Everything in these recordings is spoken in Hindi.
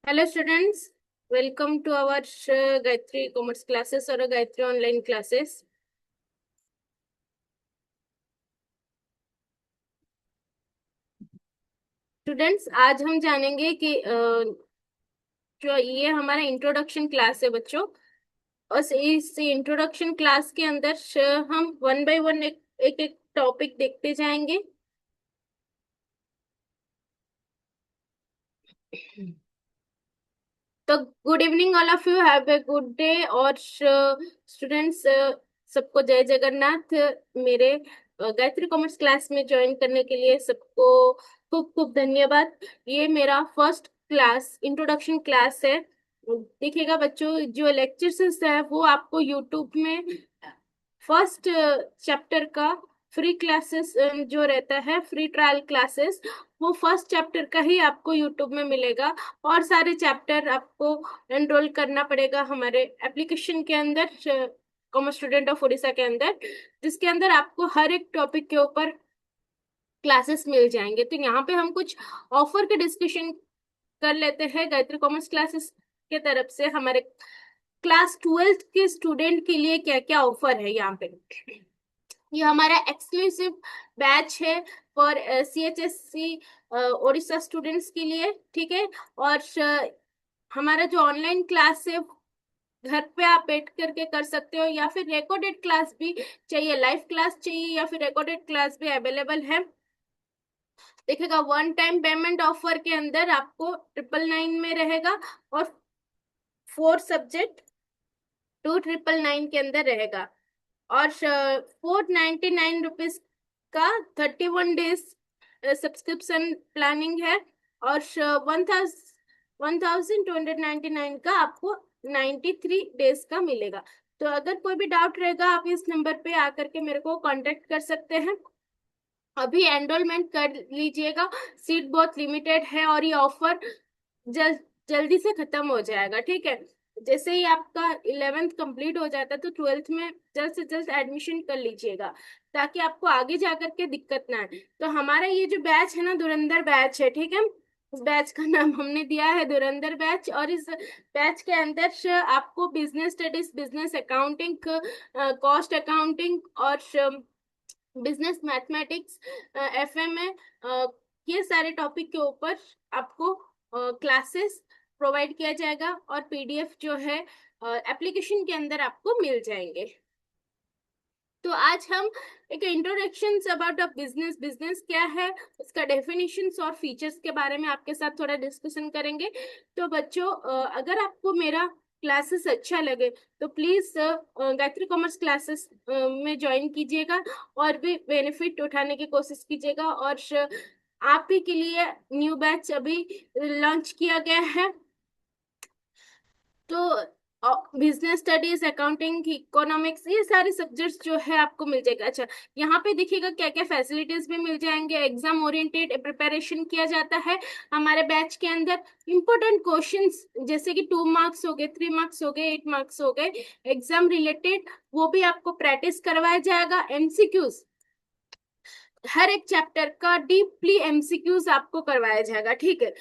Hello students, welcome to our Gayatri Commerce classes or Gayatri online classes. Students आज हम जानेंगे कि जो ये हमारा इंट्रोडक्शन क्लास है बच्चों। और इस इंट्रोडक्शन क्लास के अंदर हम वन बाय वन एक टॉपिक देखते जाएंगे। तो good evening all of you, have a good day. और स्टूडेंट्स सबको जय जगन्नाथ। मेरे गायत्री कॉमर्स क्लास में ज्वाइन करने के लिए सबको खूब खूब धन्यवाद। ये मेरा फर्स्ट क्लास इंट्रोडक्शन क्लास है। देखिएगा बच्चों, जो लेक्चर्स है वो आपको यूट्यूब में फर्स्ट चैप्टर का फ्री क्लासेस जो रहता है, फ्री ट्रायल क्लासेस, वो फर्स्ट चैप्टर का ही आपको यूट्यूब में मिलेगा। और सारे चैप्टर आपको एनरोल करना पड़ेगा हमारे एप्लीकेशन के अंदर, कॉमर्स स्टूडेंट ऑफ उड़ीसा के अंदर, जिसके अंदर आपको हर एक टॉपिक के ऊपर क्लासेस मिल जाएंगे। तो यहाँ पे हम कुछ ऑफर के डिस्कशन कर लेते हैं गायत्री कॉमर्स क्लासेस के तरफ से। हमारे क्लास 12th के स्टूडेंट के लिए क्या क्या ऑफर है यहाँ पे। ये हमारा एक्सक्लूसिव बैच है फॉर CHSC उड़ीसा स्टूडेंट्स के लिए, ठीक है। और हमारा जो ऑनलाइन क्लास है, घर पे आप बैठ करके कर सकते हो, या फिर रिकॉर्डेड क्लास भी चाहिए, लाइव क्लास चाहिए या फिर रिकॉर्डेड क्लास भी अवेलेबल है। देखिएगा, वन टाइम पेमेंट ऑफर के अंदर आपको 999 में रहेगा, और 4 सब्जेक्ट 2999 के अंदर रहेगा। और 499 रुपीज का 31 डेज सब्सक्रिप्शन प्लानिंग है। और 1299 का आपको 93 डेज का मिलेगा। तो अगर कोई भी डाउट रहेगा, आप इस नंबर पे आकर के मेरे को कांटेक्ट कर सकते हैं। अभी एनरोलमेंट कर लीजिएगा, सीट बहुत लिमिटेड है और ये ऑफर जल, जल्दी से खत्म हो जाएगा, ठीक है। जैसे ही आपका 11th कंप्लीट हो जाता है तो 12th में जल्द से जल्द एडमिशन कर लीजिएगा, ताकि आपको आगे जाकर के दिक्कत ना आए। तो हमारा ये जो बैच है ना, धुरंधर बैच है, ठीक है। इस बैच का नाम हमने दिया है धुरंधर बैच। और इस बैच के अंदर आपको business studies, business accounting, cost accounting और बिजनेस मैथमेटिक्स, FMA, ये सारे टॉपिक के ऊपर आपको क्लासेस प्रोवाइड किया जाएगा, और PDF जो है एप्लीकेशन के अंदर आपको मिल जाएंगे। तो आज हम एक introduction about a business, business क्या है, उसका डेफिनेशंस और फीचर्स के बारे में आपके साथ थोड़ा डिस्कशन करेंगे। तो बच्चों, अगर आपको मेरा क्लासेस अच्छा लगे तो प्लीज गायत्री कॉमर्स क्लासेस में ज्वाइन कीजिएगा, और भी बेनिफिट उठाने की कोशिश कीजिएगा। और आप ही के लिए न्यू बैच अभी लॉन्च किया गया है। तो बिजनेस स्टडीज, अकाउंटिंग, इकोनॉमिक्स, ये सारे सब्जेक्ट्स जो है आपको मिल जाएगा। अच्छा, यहाँ पे देखिएगा क्या क्या फैसिलिटीज भी मिल जाएंगे। एग्जाम ओरिएंटेड प्रिपरेशन किया जाता है हमारे बैच के अंदर। इंपॉर्टेंट क्वेश्चंस जैसे कि 2 मार्क्स हो गए, 3 मार्क्स हो गए, 8 मार्क्स हो गए, एग्जाम रिलेटेड, वो भी आपको प्रैक्टिस करवाया जाएगा। MCQs, हर एक चैप्टर का डीपली MCQs आपको करवाया जाएगा, ठीक है।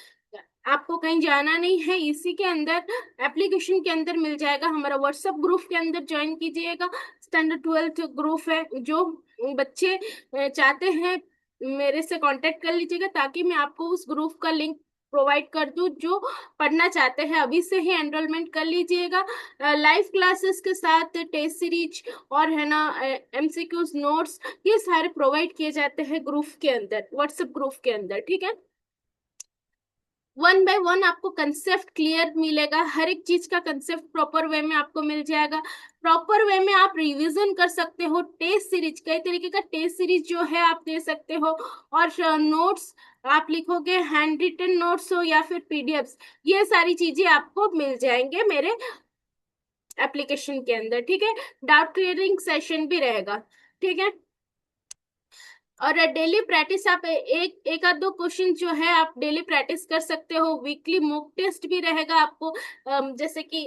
आपको कहीं जाना नहीं है, इसी के अंदर एप्लीकेशन के अंदर मिल जाएगा। हमारा व्हाट्सएप ग्रुप के अंदर ज्वाइन कीजिएगा। स्टैंडर्ड 12th ग्रुप है। जो बच्चे चाहते हैं मेरे से कांटेक्ट कर लीजिएगा, ताकि मैं आपको उस ग्रुप का लिंक प्रोवाइड कर दूं। जो पढ़ना चाहते हैं अभी से ही एनरोलमेंट कर लीजिएगा। लाइव क्लासेस के साथ टेस्ट सीरीज और है ना MCQs, नोट्स, ये सारे प्रोवाइड किए जाते हैं ग्रुप के अंदर, व्हाट्सएप ग्रुप के अंदर, ठीक है। वन बाय वन आपको कंसेप्ट क्लियर मिलेगा, हर एक चीज का कंसेप्ट प्रॉपर वे में आपको मिल जाएगा। प्रॉपर वे में आप रिवीजन कर सकते हो। टेस्ट सीरीज, कई तरीके का टेस्ट सीरीज जो है आप दे सकते हो। और नोट्स आप लिखोगे, हैंड रिटन नोट्स हो या फिर PDFs, ये सारी चीजें आपको मिल जाएंगे मेरे एप्लीकेशन के अंदर, ठीक है। डाउट क्लियरिंग सेशन भी रहेगा, ठीक है। और डेली प्रैक्टिस आप एक आध दो क्वेश्चन जो है आप डेली प्रैक्टिस कर सकते हो। वीकली मॉक टेस्ट भी रहेगा आपको, जैसे कि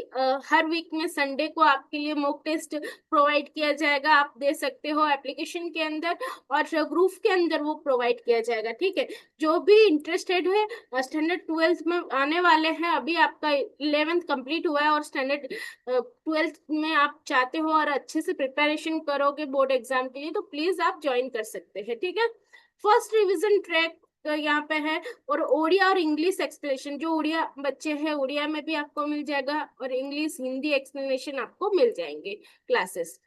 हर वीक में संडे को आपके लिए मॉक टेस्ट प्रोवाइड किया जाएगा, आप दे सकते हो एप्लीकेशन के अंदर और ग्रुप के अंदर वो प्रोवाइड किया जाएगा। ठीक है, जो भी इंटरेस्टेड है स्टैंडर्ड 12th में आने वाले हैं, अभी आपका 11th कंप्लीट हुआ है और स्टैंडर्ड 12th में आप चाहते हो और अच्छे से प्रिपरेशन करोगे बोर्ड एग्जाम के लिए, तो प्लीज आप ज्वाइन कर सकते हैं। ठीक है, फर्स्ट रिवीजन ट्रैक यहाँ पे है, और ओडिया और इंग्लिश एक्सप्लेनेशन, जो उड़िया बच्चे हैं उड़िया में भी आपको मिल जाएगा और इंग्लिश हिंदी एक्सप्लेनेशन आपको मिल जाएंगे क्लासेस।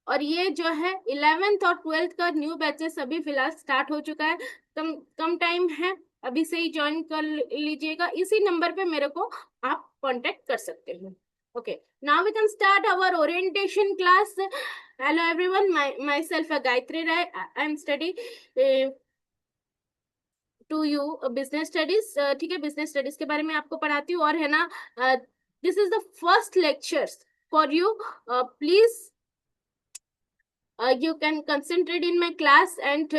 और ये जो है 11th और 12th का न्यू बैचेस अभी फिलहाल स्टार्ट हो चुका है, कम कम टाइम है, अभी से ही ज्वाइन कर लीजिएगा। इसी नंबर पे मेरे को आप कांटेक्ट कर सकते हो। Okay, now we can start our orientation class. Hello everyone, myself Gayatri Rai, I am study to you business studies. ठीक है, बिजनेस स्टडीज के बारे में आपको पढ़ाती हूँ, और है ना this is the first lectures for you, please you can concentrate in my class, and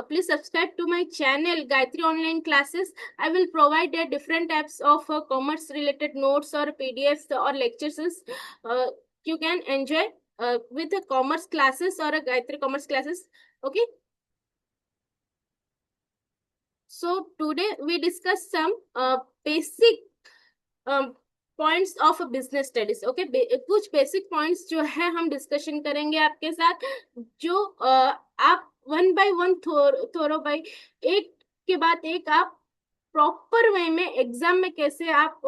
please subscribe to my channel Gayatri Online Classes. I will provide different types of commerce related notes or PDFs or lectures. You can enjoy with the commerce classes or Gayatri commerce classes. Okay, so today we discuss some basic points of business studies. Okay, कुछ बेसिक पॉइंट्स जो है हम डिस्कशन करेंगे आपके साथ, जो आप one by one thorough by एक के बाद एक आप प्रॉपर वे में एग्जाम में कैसे आप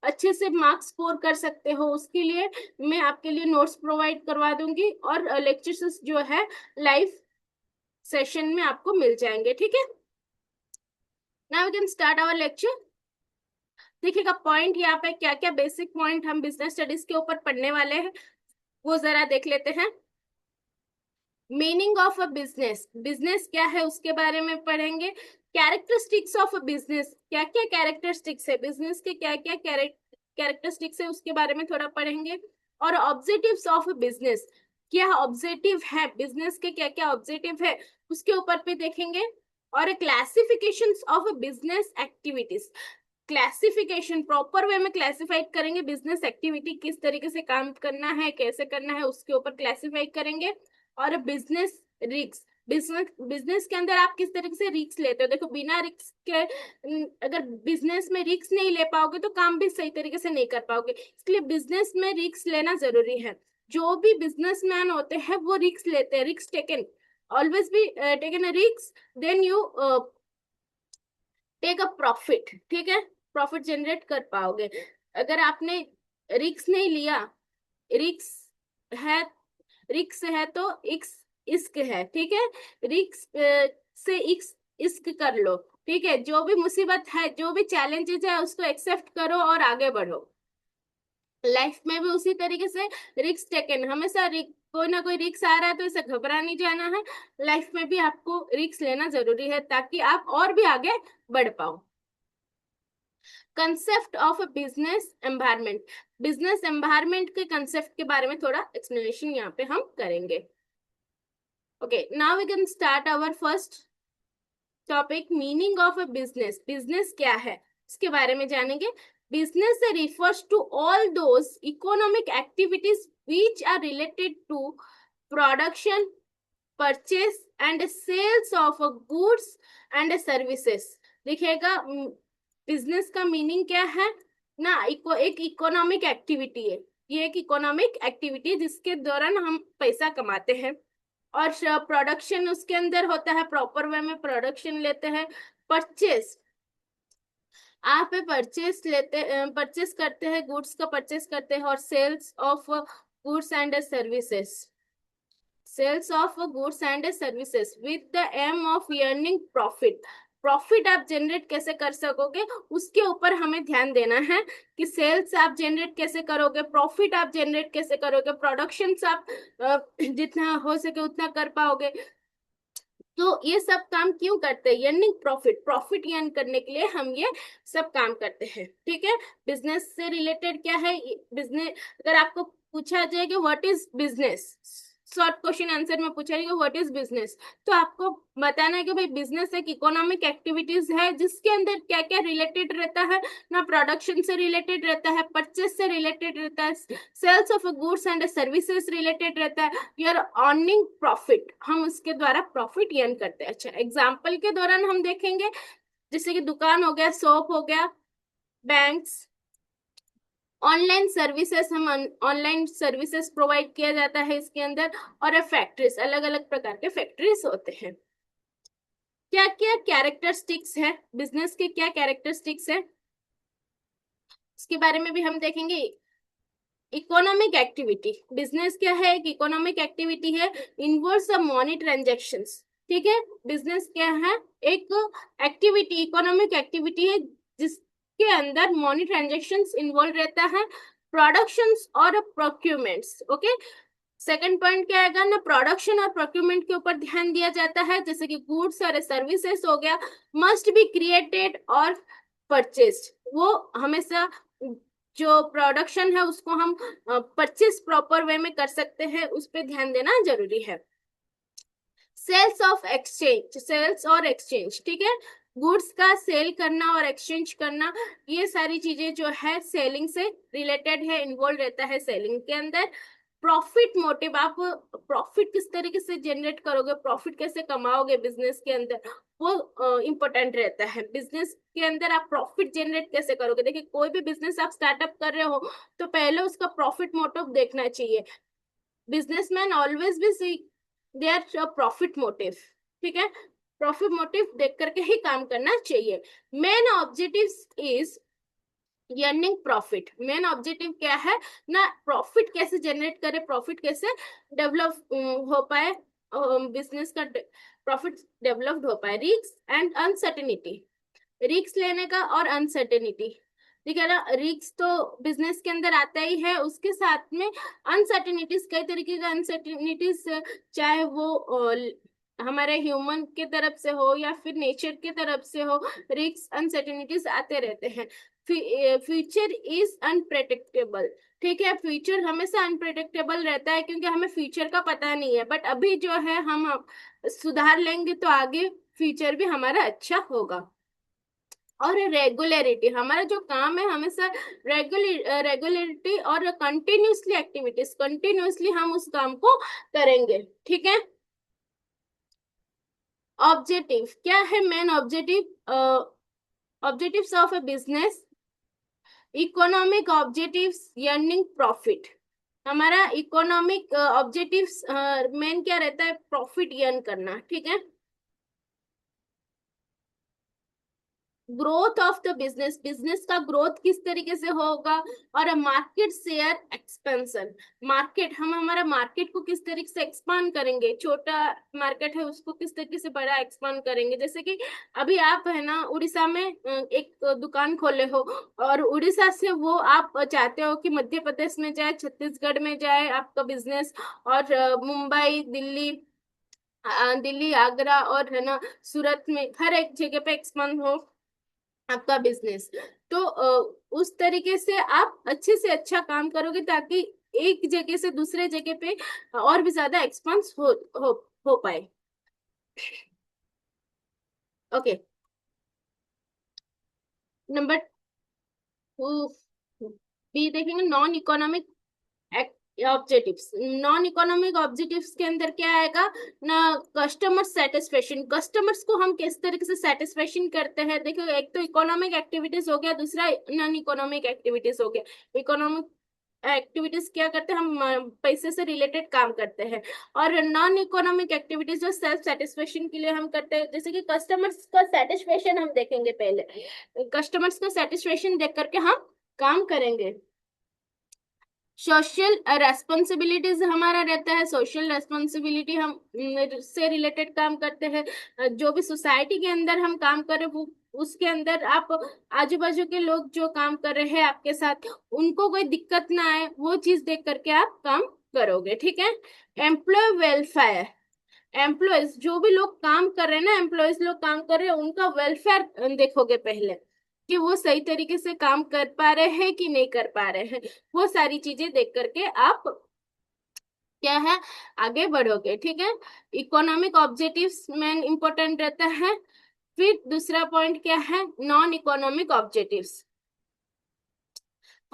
अच्छे से मार्क्स स्कोर कर सकते हो, उसके लिए मैं आपके लिए नोट्स प्रोवाइड करवा दूंगी, और लेक्चर्स जो है लाइव सेशन में आपको मिल जाएंगे। ठीक है, now we can start our lecture. देखिएगा पॉइंट यहाँ पे क्या क्या बेसिक पॉइंट हम बिजनेस स्टडीज के ऊपर पढ़ने वाले हैं, वो जरा देख लेते हैं। Meaning of a business, business क्या है उसके बारे में पढ़ेंगे। कैरेक्टरिस्टिक्स ऑफ अ बिजनेस, क्या क्या कैरेक्टरिस्टिक्स है बिजनेस के, क्या क्या कैरेक्टरिस्टिक्स है उसके बारे में थोड़ा पढ़ेंगे। और ऑब्जेक्टिव्स ऑफ अ बिजनेस, क्या ऑब्जेक्टिव है बिजनेस के, क्या क्या ऑब्जेक्टिव है उसके ऊपर भी देखेंगे। और classifications of business activities, classification proper way में क्लासिफाइड करेंगे, बिजनेस एक्टिविटी किस तरीके से काम करना है, कैसे करना है, उसके ऊपर क्लासिफाई करेंगे। और बिजनेस रिस्क, बिजनेस के अंदर आप किस तरीके से रिस्क लेते हो। देखो बिना रिस्क के अगर बिजनेस में रिस्क नहीं ले पाओगे तो काम भी सही तरीके से नहीं कर पाओगे, इसलिए बिजनेस में रिस्क लेना जरूरी है। जो भी बिजनेसमैन होते हैं वो रिस्क लेते हैं, risk taken, always be taken a risk, then you take a profit. ठीक है, प्रॉफिट जनरेट कर पाओगे। अगर आपने रिस्क नहीं लिया, रिस्क है, रिस्क है तो इश्क है। ठीक है, रिस्क से इश्क कर लो। ठीक है, जो भी मुसीबत है, जो भी चैलेंजेस है उसको एक्सेप्ट करो और आगे बढ़ो। लाइफ में भी उसी तरीके से रिस्क टेकन, हमेशा कोई ना कोई रिस्क आ रहा है तो इसे घबरा नहीं जाना है, लाइफ में भी आपको रिस्क लेना जरूरी है ताकि आप और भी आगे बढ़ पाओ। Concept of business environment, business environment के कंसेप्ट के बारे में थोड़ा एक्सप्लेनेशन यहाँ पे हम करेंगे। Okay, now we can start our first topic, meaning of a business, business क्या है इसके बारे में जानेंगे। Business refers to all those economic activities which are related to production, purchase and sales of goods and services। देखिएगा बिजनेस का मीनिंग क्या है ना, एक इकोनॉमिक एक्टिविटी है, ये एक इकोनॉमिक एक्टिविटी है जिसके दौरान हम पैसा कमाते हैं। और प्रोडक्शन उसके अंदर होता है, प्रॉपर वे में प्रोडक्शन लेते हैं। परचेस, आप परचेस करते हैं, गुड्स का परचेस करते हैं। और sales of goods and services, sales of goods and services with the aim of earning profit. Profit आप जनरेट कैसे कर सकोगे उसके ऊपर हमें ध्यान देना है कि सेल्स आप जनरेट कैसे करोगे, प्रॉफिट आप जनरेट कैसे करोगे, प्रोडक्शन आप जितना हो सके उतना कर पाओगे। तो ये सब काम क्यों करते हैं, अर्निंग प्रॉफिट, प्रॉफिट अर्न करने के लिए हम ये सब काम करते हैं। ठीक है, बिजनेस से रिलेटेड क्या है बिजनेस, अगर आपको पूछा जाए कि what is business, short question answer में पूछा जाएगा व्हाट इज बिजनेस, तो आपको बताना है कि भाई बिजनेस एक इकोनॉमिक एक्टिविटीज है जिसके अंदर क्या क्या रिलेटेड रहता है ना, प्रोडक्शन से रिलेटेड रहता है, परचेस से रिलेटेड रहता है, sales of goods and services related रहता है, यूर अर्निंग प्रॉफिट, हम उसके द्वारा प्रॉफिट अर्न करते हैं। अच्छा, एग्जाम्पल के दौरान हम देखेंगे जैसे कि दुकान हो गया, शॉप हो गया, बैंक्स, ऑनलाइन सर्विसेज, हम ऑनलाइन सर्विसेज प्रोवाइड किया जाता है इसके अंदर, और फैक्ट्रीज, अलग अलग प्रकार के फैक्ट्रीज होते हैं। क्या क्या कैरेक्टरिस्टिक्स है बिजनेस के, क्या कैरेक्टरिस्टिक्स है इसके बारे में भी हम देखेंगे। इकोनॉमिक एक्टिविटी, बिजनेस क्या है, एक इकोनॉमिक एक्टिविटी है, इन्वॉल्व्स द मनी ट्रांजैक्शंस। ठीक है, बिजनेस क्या है, एक एक्टिविटी, इकोनॉमिक एक्टिविटी है जिसके अंदर मनी ट्रांजैक्शंस इन्वॉल्व रहता है, प्रोडक्शंस और प्रोक्यूरमेंट्स। ओके, सेकंड पॉइंट क्या आएगा ना, प्रोडक्शन और प्रोक्यूरमेंट के ऊपर ध्यान दिया जाता है, जैसे कि गुड्स और सर्विसेज हो गया, मस्ट बी क्रिएटेड और परचेस्ड, वो हमेशा जो प्रोडक्शन है उसको हम परचेस प्रॉपर वे में कर सकते हैं, उस पर ध्यान देना जरूरी है। सेल्स ऑफ एक्सचेंज, सेल्स और एक्सचेंज, ठीक है, गुड्स का सेल करना और एक्सचेंज करना, ये सारी चीजें जो है सेलिंग से रिलेटेड है, इन्वॉल्व रहता है सेलिंग के अंदर। प्रॉफिट मोटिव, आप प्रॉफिट किस तरीके से जनरेट करोगे, प्रॉफिट कैसे कमाओगे बिजनेस के अंदर, वो इम्पोर्टेंट रहता है। बिजनेस के अंदर आप प्रॉफिट जनरेट कैसे करोगे, देखिए कोई भी बिजनेस आप स्टार्टअप कर रहे हो तो पहले उसका प्रॉफिट मोटिव देखना चाहिए। बिजनेसमैन ऑलवेज भी सी देयर प्रॉफिट मोटिव, ठीक है, प्रॉफिट मोटिव देख करके ही काम करना चाहिए। Main objective is earning profit, main objective क्या है ना, प्रॉफिट कैसे जनरेट करे, प्रॉफिट कैसे डेवलप हो पाए, बिजनेस का प्रॉफिट डेवलप्ड हो पाए। रिस्क एंड अनसर्टेनिटी, रिस्क लेने का और अनसर्टेनिटी, ठीक है ना, रिस्क तो बिजनेस के अंदर आता ही है, उसके साथ में अनसर्टेनिटीज, कई तरीके का अनसर्टेनिटीज, चाहे वो हमारे ह्यूमन के तरफ से हो या फिर नेचर की तरफ से हो, रिस्क अनसर्टेनिटीज आते रहते हैं। फ्यूचर इज अनप्रेडिक्टेबल, ठीक है, फ्यूचर हमेशा अनप्रेडिक्टेबल रहता है क्योंकि हमें फ्यूचर का पता नहीं है, बट अभी जो है हम सुधार लेंगे तो आगे फ्यूचर भी हमारा अच्छा होगा। और रेगुलरिटी, हमारा जो काम है हमेशा रेगुलरिटी और कंटिन्यूसली एक्टिविटीज, कंटिन्यूसली हम उस काम को करेंगे, ठीक है। ऑब्जेक्टिव क्या है, main objective, objectives of A business, economic objectives, earning profit, हमारा इकोनॉमिक ऑब्जेक्टिव्स मेन क्या रहता है, प्रॉफिट अर्न करना, ठीक है। Growth of the business, business का ग्रोथ किस तरीके से होगा, और मार्केट शेयर एक्सपेंशन, मार्केट, हम हमारा मार्केट को किस तरीके से एक्सपांड करेंगे, छोटा मार्केट है उसको किस तरीके से बड़ा एक्सपांड करेंगे। जैसे कि अभी आप है ना उड़ीसा में एक दुकान खोले हो, और उड़ीसा से वो आप चाहते हो कि मध्य प्रदेश में जाए, छत्तीसगढ़ में जाए आपका बिजनेस, और मुंबई, दिल्ली, दिल्ली, आगरा और है ना सूरत में, हर एक जगह पे एक्सपांड हो आपका बिजनेस। तो उस तरीके से आप अच्छे से अच्छा काम करोगे ताकि एक जगह से दूसरे जगह पे और भी ज्यादा एक्सपांस हो हो पाए। ओके, नंबर बी देखेंगे, non economic objectives. Non economic objectives के अंदर क्या आएगा ना, कस्टमर सेटिस्फेक्शन, कस्टमर्स को हम किस तरीके से सेटिस्फेक्शन करते हैं। देखो एक तो इकोनॉमिक एक्टिविटीज हो गया, दूसरा नॉन इकोनॉमिक एक्टिविटीज हो गया। इकोनॉमिक एक्टिविटीज क्या करते हैं, हम पैसे से रिलेटेड काम करते हैं, और नॉन इकोनॉमिक एक्टिविटीज जो सेल्फ सेटिस्फेक्शन के लिए हम करते हैं, जैसे कि कस्टमर्स का सेटिस्फेक्शन हम देखेंगे, पहले कस्टमर्स का सेटिस्फेक्शन देख करके हम काम करेंगे। सोशल रेस्पॉन्सिबिलिटीज हमारा रहता है, सोशल रेस्पॉन्सिबिलिटी हम से रिलेटेड काम करते हैं, जो भी सोसाइटी के अंदर हम काम कर रहे हैं वो उसके अंदर आप आजू बाजू के लोग जो काम कर रहे हैं आपके साथ, उनको कोई दिक्कत ना आए, वो चीज देख करके आप काम करोगे, ठीक है। एम्प्लॉय वेलफेयर, एम्प्लॉयज जो भी लोग काम कर रहे हैं ना, एम्प्लॉयज लोग काम कर रहे हैं, उनका वेलफेयर देखोगे पहले कि वो सही तरीके से काम कर पा रहे हैं कि नहीं कर पा रहे हैं, वो सारी चीजें देख करके आप क्या है, आगे बढ़ोगे। ठीक है, इकोनॉमिक ऑब्जेक्टिव्स मेन इंपॉर्टेंट रहता है। फिर दूसरा पॉइंट क्या है, non economic objectives.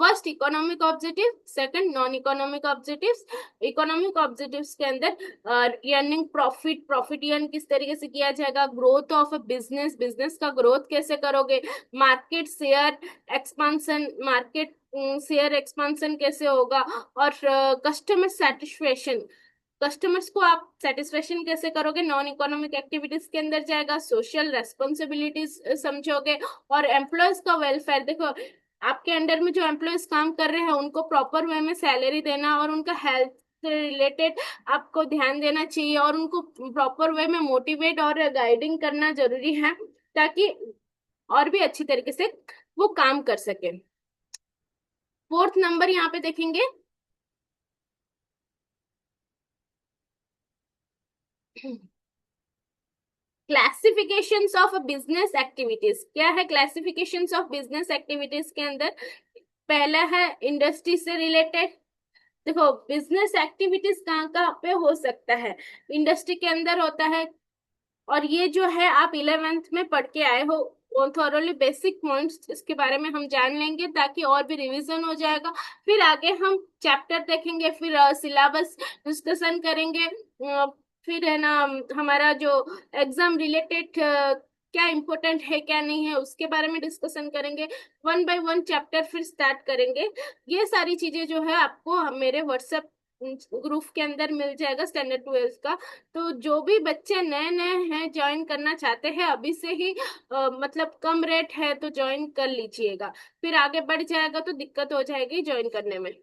First economic objective, second non economic objectives. Economic objectives के अंदर अर्निंग, प्रॉफिट, प्रॉफिट अर्न किस तरीके से किया जाएगा, growth of a business, business का ग्रोथ कैसे करोगे, market share expansion, market share expansion कैसे होगा, और कस्टमर सेटिस्फेक्शन, कस्टमर्स को आप सेटिस्फेक्शन कैसे करोगे, नॉन इकोनॉमिक एक्टिविटीज के अंदर जाएगा। सोशल रेस्पॉन्सिबिलिटीज समझोगे, और एम्प्लॉयज का वेलफेयर देखो, आपके अंडर में जो एम्प्लॉयज काम कर रहे हैं उनको प्रॉपर वे में सैलरी देना, और उनका हेल्थ से रिलेटेड आपको ध्यान देना चाहिए, और उनको प्रॉपर वे में मोटिवेट और गाइडिंग करना जरूरी है, ताकि और भी अच्छी तरीके से वो काम कर सके। फोर्थ नंबर यहाँ पे देखेंगे, क्लासिफिकेशंस ऑफ बिजनेस एक्टिविटीज। क्या है क्लासिफिकेशंस ऑफ बिजनेस एक्टिविटीज के अंदर, पहला है इंडस्ट्री से रिलेटेड। देखो बिजनेस एक्टिविटीज कहाँ कहाँ पे हो सकता है, इंडस्ट्री के अंदर होता है, और ये जो है आप 11th में पढ़ के आए हो, थोरली बेसिक पॉइंट्स इसके बारे में हम जान लेंगे, ताकि और भी रिवीजन हो जाएगा। फिर आगे हम चैप्टर देखेंगे, फिर सिलेबस डिस्कशन करेंगे, फिर है ना हमारा जो एग्जाम रिलेटेड क्या इम्पोर्टेंट है क्या नहीं है उसके बारे में डिस्कशन करेंगे, वन बाय वन चैप्टर फिर स्टार्ट करेंगे। ये सारी चीजें जो है आपको मेरे व्हाट्सएप ग्रुप के अंदर मिल जाएगा, स्टैंडर्ड 12 का। तो जो भी बच्चे नए नए हैं, ज्वाइन करना चाहते हैं अभी से ही, मतलब कम रेट है तो ज्वाइन कर लीजिएगा, फिर आगे बढ़ जाएगा तो दिक्कत हो जाएगी ज्वाइन करने में।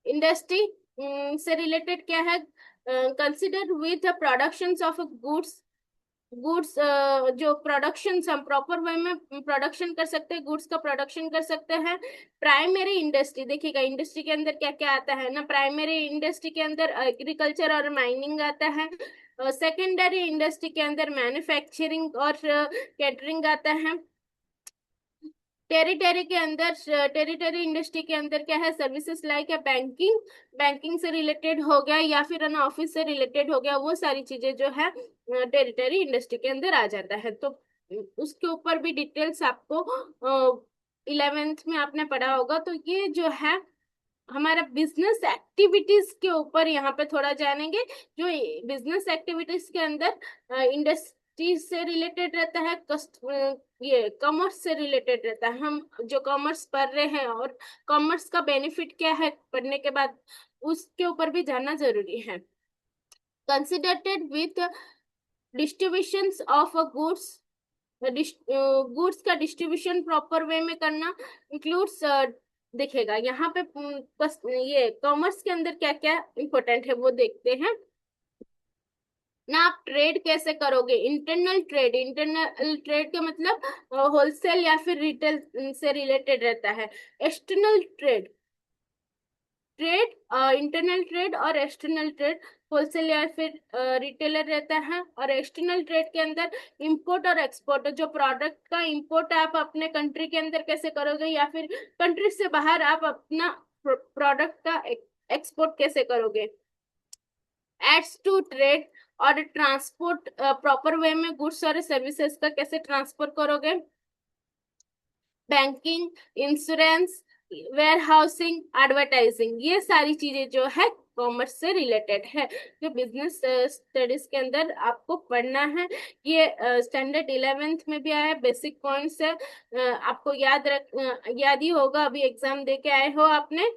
इंडस्ट्री से रिलेटेड क्या है, consider with production of goods, goods जो प्रोडक्शन हम प्रॉपर वे में प्रोडक्शन कर सकते हैं, गुड्स का प्रोडक्शन कर सकते हैं। प्राइमरी इंडस्ट्री देखिएगा, इंडस्ट्री के अंदर क्या क्या आता है ना, प्राइमरी इंडस्ट्री के अंदर एग्रीकल्चर और माइनिंग आता है। सेकेंडरी इंडस्ट्री के अंदर मैन्युफैक्चरिंग और कैटरिंग आता है। टेरिटरी के अंदर, टेरिटरी इंडस्ट्री के अंदर क्या है, सर्विसेज लाइक है बैंकिंग, बैंकिंग से रिलेटेड हो गया, या फिर है ना ऑफिस से रिलेटेड हो गया, वो सारी चीजें जो है टेरिटरी इंडस्ट्री के अंदर आ जाता है। तो उसके ऊपर भी डिटेल्स आपको 11th में आपने पढ़ा होगा। तो ये जो है हमारा बिजनेस एक्टिविटीज के ऊपर यहाँ पे थोड़ा जानेंगे। जो बिजनेस एक्टिविटीज के अंदर इंडस्ट्री से रिलेटेड रहता है, ये कॉमर्स से रिलेटेड रहता है। हम जो कॉमर्स पढ़ रहे हैं और कॉमर्स का बेनिफिट क्या है पढ़ने के बाद, उसके ऊपर भी जानना जरूरी है। Considerated with distribution of goods, goods का डिस्ट्रीब्यूशन प्रॉपर वे में करना इंक्लूड्स, दिखेगा यहाँ पे बस ये कॉमर्स के अंदर क्या क्या इंपॉर्टेंट है वो देखते हैं ना। आप ट्रेड कैसे करोगे, इंटरनल ट्रेड, इंटरनल ट्रेड का मतलब होलसेल या फिर रिटेल से रिलेटेड रहता है। External trade, trade internal trade और एक्सटर्नल ट्रेड, होलसेल या फिर रिटेलर रहता है। और एक्सटर्नल ट्रेड के अंदर इंपोर्ट और एक्सपोर्ट, जो प्रोडक्ट का इंपोर्ट आप अपने कंट्री के अंदर कैसे करोगे, या फिर कंट्री से बाहर आप अपना प्रोडक्ट का एक्सपोर्ट कैसे करोगे। एड्स टू ट्रेड और ट्रांसपोर्ट, प्रॉपर वे में गुड्स और सर्विसेज का कैसे ट्रांसफर करोगे। Banking, insurance, warehousing, advertising, ये सारी चीजें जो है कॉमर्स से रिलेटेड है, जो बिजनेस स्टडीज के अंदर आपको पढ़ना है। ये स्टैंडर्ड 11th में भी आया, बेसिक पॉइंट्स है, आपको याद ही होगा, अभी एग्जाम दे के आए हो आपने।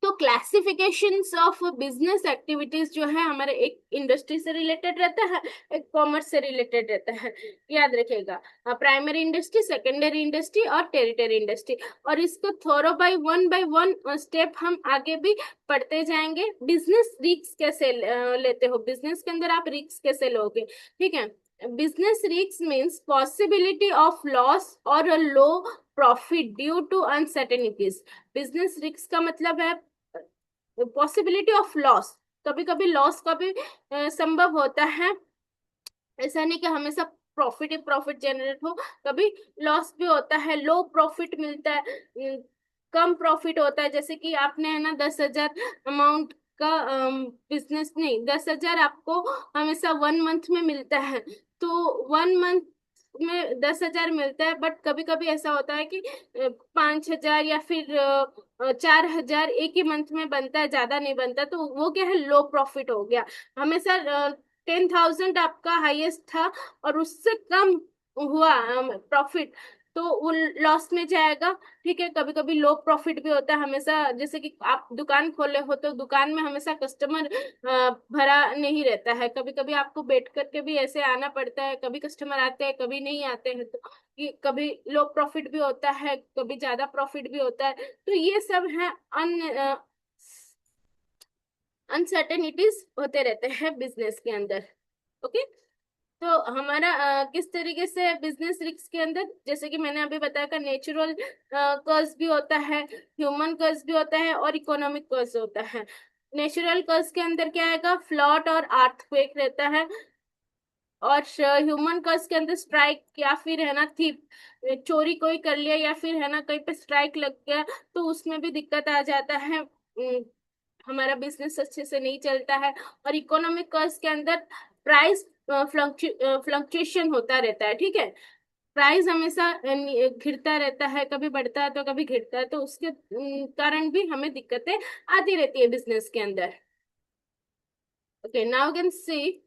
तो क्लासिफिकेशंस ऑफ बिजनेस एक्टिविटीज जो है हमारे, एक इंडस्ट्री से रिलेटेड रहता है, एक कॉमर्स से रिलेटेड रहता है, याद रखिएगा। प्राइमरी इंडस्ट्री, सेकेंडरी इंडस्ट्री और टेरिटरी इंडस्ट्री, और इसको थोरो बाय वन स्टेप हम आगे भी पढ़ते जाएंगे। बिजनेस रिस्क कैसे लेते हो, बिजनेस के अंदर आप रिस्क कैसे लोगे, ठीक है। Business risk means possibility of loss और low profit due to uncertainties. Business risk का मतलब है पॉसिबिलिटी ऑफ लॉस, कभी कभी लॉस का भी संभव होता है, ऐसा नहीं कि हमेशा प्रॉफिट ही प्रॉफिट जनरेट हो, कभी लॉस भी होता है, लो प्रॉफिट मिलता है, कम प्रॉफिट होता है, जैसे कि आपने है ना 10,000 अमाउंट का बिजनेस, नहीं 10,000 आपको हमेशा 1 मंथ में मिलता है, तो 1 मंथ में 10,000 मिलता है, बट कभी कभी ऐसा होता है कि 5,000 या फिर 4,000 एक ही मंथ में बनता है, ज्यादा नहीं बनता, तो वो क्या है, लो प्रॉफिट हो गया। हमेशा 10,000 आपका हाईएस्ट था और उससे कम हुआ प्रॉफिट, तो वो लॉस में जाएगा। ठीक है, कभी कभी लो प्रॉफिट भी होता है हमेशा, जैसे कि आप दुकान खोले हो तो दुकान में हमेशा कस्टमर भरा नहीं रहता है, कभी कभी आपको बैठ करके भी ऐसे आना पड़ता है, कभी कस्टमर आते हैं कभी नहीं आते हैं, तो ये कभी लो प्रॉफिट भी होता है, कभी ज्यादा प्रॉफिट भी होता है, तो ये सब है अनसर्टेनिटीज होते रहते हैं बिजनेस के अंदर। ओके, तो हमारा किस तरीके से बिजनेस रिस्क के अंदर, जैसे कि मैंने अभी बताया का नेचुरल कर्ज भी होता है, ह्यूमन कर्ज भी होता है और इकोनॉमिक कर्ज होता है। नेचुरल कर्ज के अंदर क्या आएगा, फ्लड और अर्थक्वेक रहता है, और ह्यूमन कर्ज के अंदर स्ट्राइक या फिर है ना थीप, चोरी कोई कर लिया या फिर है ना कहीं पे स्ट्राइक लग गया, तो उसमें भी दिक्कत आ जाता है, हमारा बिजनेस अच्छे से नहीं चलता है। और इकोनॉमिक कर्ज के अंदर प्राइस फ्लक्चुएशन होता रहता है, ठीक है, प्राइस हमेशा घिरता रहता है, कभी बढ़ता है तो कभी घिरता है, तो उसके कारण भी हमें दिक्कतें आती रहती है बिजनेस के अंदर। Okay, now can see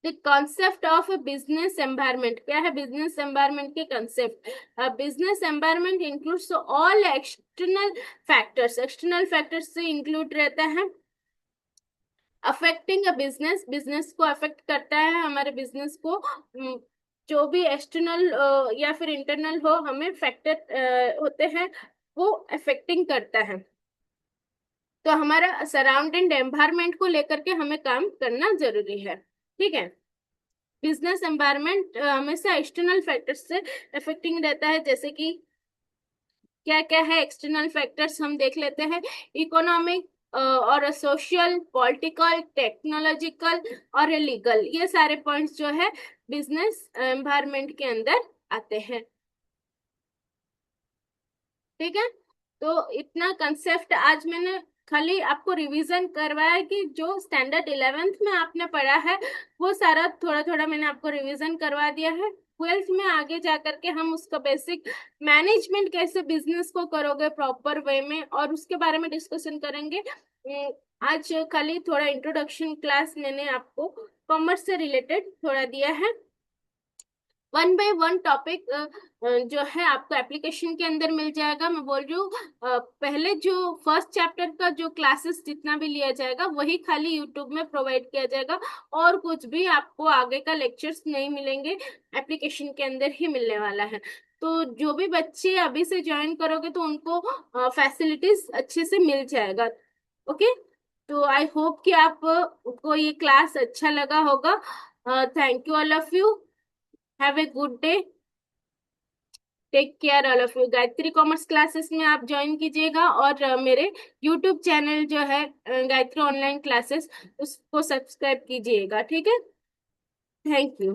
the concept of A business environment. क्या है बिजनेस एनवायरनमेंट के concept? Business environment includes all external factors, external factors से इंक्लूड रहता है अफेक्टिंग अ बिजनेस, बिजनेस को अफेक्ट करता है, हमारे बिजनेस को जो भी एक्सटर्नल या फिर इंटरनल हो हमें फैक्टर होते हैं, वो अफेक्टिंग करता है, तो हमारा सराउंडिंग एनवायरनमेंट को लेकर के हमें काम करना जरूरी है। ठीक है, बिजनेस एनवायरनमेंट हमेशा एक्सटर्नल फैक्टर्स से अफेक्टिंग रहता है, जैसे कि क्या क्या है एक्सटर्नल फैक्टर्स हम देख लेते हैं, इकोनॉमिक और सोशल, पॉलिटिकल, टेक्नोलॉजिकल और लीगल, ये सारे पॉइंट्स जो है बिजनेस एनवायरनमेंट के अंदर आते हैं। ठीक है, तो इतना कंसेप्ट आज मैंने खाली आपको रिवीजन करवाया कि जो स्टैंडर्ड 11th में आपने पढ़ा है वो सारा थोड़ा थोड़ा मैंने आपको रिवीजन करवा दिया है। 12th में आगे जा करके हम उसका बेसिक मैनेजमेंट कैसे बिजनेस को करोगे प्रॉपर वे में, और उसके बारे में डिस्कशन करेंगे। आज खाली थोड़ा इंट्रोडक्शन क्लास मैंने आपको कॉमर्स से रिलेटेड थोड़ा दिया है। 1 बाय 1 टॉपिक जो है आपको एप्लीकेशन के अंदर मिल जाएगा। मैं बोल रही हूँ पहले जो फर्स्ट चैप्टर का जो क्लासेस जितना भी लिया जाएगा वही खाली यूट्यूब में प्रोवाइड किया जाएगा, और कुछ भी आपको आगे का लेक्चर्स नहीं मिलेंगे, एप्लीकेशन के अंदर ही मिलने वाला है। तो जो भी बच्चे अभी से ज्वाइन करोगे तो उनको फैसिलिटीज अच्छे से मिल जाएगा। ओके, तो आई होप कि आप को ये क्लास अच्छा लगा होगा। Thank you all of you, have a good day, take care all of you. Gayatri commerce classes में आप ज्वाइन कीजिएगा, और मेरे यूट्यूब चैनल जो है गायत्री ऑनलाइन क्लासेस उसको सब्सक्राइब कीजिएगा। ठीक है, थैंक यू।